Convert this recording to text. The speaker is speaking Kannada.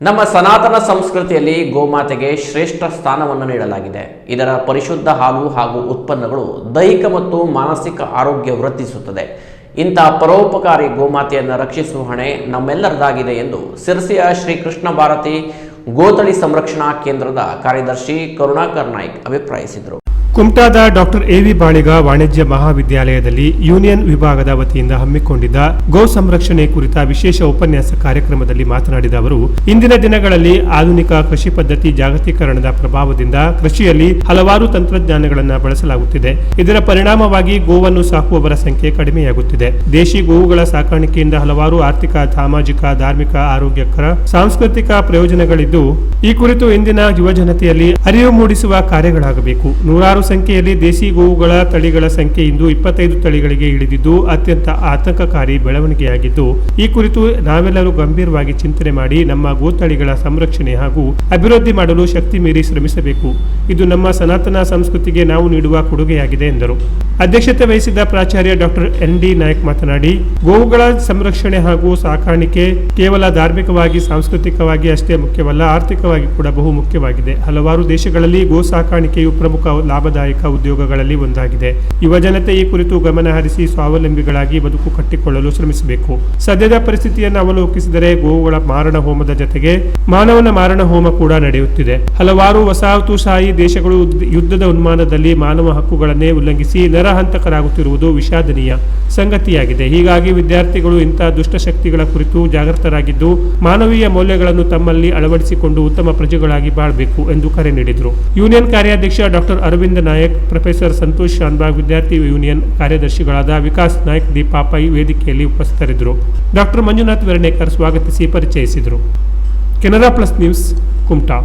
ನಮ್ಮ ಸನಾತನ ಸಂಸ್ಕೃತಿಯಲ್ಲಿ ಗೋಮಾತೆಗೆ ಶ್ರೇಷ್ಠ ಸ್ಥಾನವನ್ನು ನೀಡಲಾಗಿದೆ. ಇದರ ಪರಿಶುದ್ಧ ಹಾಲು ಹಾಗೂ ಉತ್ಪನ್ನಗಳು ದೈಹಿಕ ಮತ್ತು ಮಾನಸಿಕ ಆರೋಗ್ಯ ವೃದ್ಧಿಸುತ್ತದೆ. ಇಂತಹ ಪರೋಪಕಾರಿ ಗೋಮಾತೆಯನ್ನು ರಕ್ಷಿಸುವ ಹೊಣೆ ನಮ್ಮೆಲ್ಲರದಾಗಿದೆ ಎಂದು ಸಿರಸಿಯ ಶ್ರೀ ಕೃಷ್ಣ ಭಾರತಿ ಗೋತಳಿ ಸಂರಕ್ಷಣಾ ಕೇಂದ್ರದ ಕಾರ್ಯದರ್ಶಿ ಕರುಣಾಕರ್ ನಾಯ್ಕ್ ಅಭಿಪ್ರಾಯಿಸಿದರು. ಕುಮಟಾದ ಡಾಕ್ಟರ್ ಎವಿ ಬಾಳಿಗ ವಾಣಿಜ್ಯ ಮಹಾವಿದ್ಯಾಲಯದಲ್ಲಿ ಯೂನಿಯನ್ ವಿಭಾಗದ ವತಿಯಿಂದ ಹಮ್ಮಿಕೊಂಡಿದ್ದ ಗೋ ಸಂರಕ್ಷಣೆ ಕುರಿತ ವಿಶೇಷ ಉಪನ್ಯಾಸ ಕಾರ್ಯಕ್ರಮದಲ್ಲಿ ಮಾತನಾಡಿದ ಅವರು, ಇಂದಿನ ದಿನಗಳಲ್ಲಿ ಆಧುನಿಕ ಕೃಷಿ ಪದ್ಧತಿ ಜಾಗತೀಕರಣದ ಪ್ರಭಾವದಿಂದ ಕೃಷಿಯಲ್ಲಿ ಹಲವಾರು ತಂತ್ರಜ್ಞಾನಗಳನ್ನು ಬಳಸಲಾಗುತ್ತಿದೆ. ಇದರ ಪರಿಣಾಮವಾಗಿ ಗೋವನ್ನು ಸಾಕುವವರ ಸಂಖ್ಯೆ ಕಡಿಮೆಯಾಗುತ್ತಿದೆ. ದೇಶಿ ಗೋವುಗಳ ಸಾಕಾಣಿಕೆಯಿಂದ ಹಲವಾರು ಆರ್ಥಿಕ, ಸಾಮಾಜಿಕ, ಧಾರ್ಮಿಕ, ಆರೋಗ್ಯಕರ, ಸಾಂಸ್ಕೃತಿಕ ಪ್ರಯೋಜನಗಳಿದ್ದು, ಈ ಕುರಿತು ಇಂದಿನ ಯುವಜನತೆಯಲ್ಲಿ ಅರಿವು ಮೂಡಿಸುವ ಕಾರ್ಯಗಳಾಗಬೇಕು. ನೂರಾರು ಸಂಖ್ಯೆಯಲ್ಲಿ ದೇಸಿ ಗೋವುಗಳ ತಳಿಗಳ ಸಂಖ್ಯೆ ಇಂದು 25 ತಳಿಗಳಿಗೆ ಇಳಿದಿದ್ದು ಅತ್ಯಂತ ಆತಂಕಕಾರಿ ಬೆಳವಣಿಗೆಯಾಗಿದ್ದು, ಈ ಕುರಿತು ನಾವೆಲ್ಲರೂ ಗಂಭೀರವಾಗಿ ಚಿಂತನೆ ಮಾಡಿ ನಮ್ಮ ಗೋತಳಿಗಳ ಸಂರಕ್ಷಣೆ ಹಾಗೂ ಅಭಿವೃದ್ಧಿ ಮಾಡಲು ಶಕ್ತಿ ಮೀರಿ ಶ್ರಮಿಸಬೇಕು. ಇದು ನಮ್ಮ ಸನಾತನ ಸಂಸ್ಕೃತಿಗೆ ನಾವು ನೀಡುವ ಕೊಡುಗೆಯಾಗಿದೆ ಎಂದರು. ಅಧ್ಯಕ್ಷತೆ ವಹಿಸಿದ್ದ ಪ್ರಾಚಾರ್ಯ ಡಾಕ್ಟರ್ ND ನಾಯ್ಕ್ ಮಾತನಾಡಿ, ಗೋವುಗಳ ಸಂರಕ್ಷಣೆ ಹಾಗೂ ಸಾಕಾಣಿಕೆ ಕೇವಲ ಧಾರ್ಮಿಕವಾಗಿ, ಸಾಂಸ್ಕೃತಿಕವಾಗಿ ಅಷ್ಟೇ ಮುಖ್ಯವಲ್ಲ, ಆರ್ಥಿಕವಾಗಿ ಕೂಡ ಬಹು ಮುಖ್ಯವಾಗಿದೆ. ಹಲವಾರು ದೇಶಗಳಲ್ಲಿ ಗೋ ಸಾಕಾಣಿಕೆಯು ಪ್ರಮುಖ ಲಾಭದಾಯಕ ಉದ್ಯೋಗಗಳಲ್ಲಿ ಒಂದಾಗಿದೆ. ಯುವಜನತೆ ಈ ಕುರಿತು ಗಮನ ಹರಿಸಿ ಸ್ವಾವಲಂಬಿಗಳಾಗಿ ಬದುಕು ಕಟ್ಟಿಕೊಳ್ಳಲು ಶ್ರಮಿಸಬೇಕು. ಸದ್ಯದ ಪರಿಸ್ಥಿತಿಯನ್ನು ಅವಲೋಕಿಸಿದರೆ ಗೋವುಗಳ ಮಾರಣ ಹೋಮದ ಜೊತೆಗೆ ಮಾನವನ ಮಾರಣ ಹೋಮ ಕೂಡ ನಡೆಯುತ್ತಿದೆ. ಹಲವಾರು ವಸಾಹತುಶಾಹಿ ದೇಶಗಳು ಯುದ್ಧದ ಉನ್ಮಾನದಲ್ಲಿ ಮಾನವ ಹಕ್ಕುಗಳನ್ನೇ ಉಲ್ಲಂಘಿಸಿ ನರಹಂತಕರಾಗುತ್ತಿರುವುದು ವಿಷಾದನೀಯ ಸಂಗತಿಯಾಗಿದೆ. ಹೀಗಾಗಿ ವಿದ್ಯಾರ್ಥಿಗಳು ಇಂತಹ ದುಷ್ಟಶಕ್ತಿಗಳ ಕುರಿತು ಜಾಗೃತರಾಗಿದ್ದು ಮಾನವೀಯ ಮೌಲ್ಯಗಳನ್ನು ತಮ್ಮಲ್ಲಿ ಅಳವಡಿಸಿಕೊಂಡು ಉತ್ತಮ ಪ್ರಜೆಗಳಾಗಿ ಬಾಳಬೇಕು ಎಂದು ಕರೆ ನೀಡಿದರು. ಯೂನಿಯನ್ ಕಾರ್ಯಾಧ್ಯಕ್ಷ ಡಾಕ್ಟರ್ ಅರವಿಂದ ನಾಯಕ್, ಪ್ರೊಫೆಸರ್ ಸಂತೋಷ್ ಶಾನ್ಭಾಗ್, ವಿದ್ಯಾರ್ಥಿ ಯೂನಿಯನ್ ಕಾರ್ಯದರ್ಶಿಗಳಾದ ವಿಕಾಸ್ ನಾಯ್ಕ್, ದೀಪಾಪೈ ವೇದಿಕೆಯಲ್ಲಿ ಉಪಸ್ಥಿತರಿದ್ದರು. ಡಾಕ್ಟರ್ ಮಂಜುನಾಥ್ ವೆರ್ಣೇಕರ್ ಸ್ವಾಗತಿಸಿ ಪರಿಚಯಿಸಿದರು. Canara plus news, Kumta.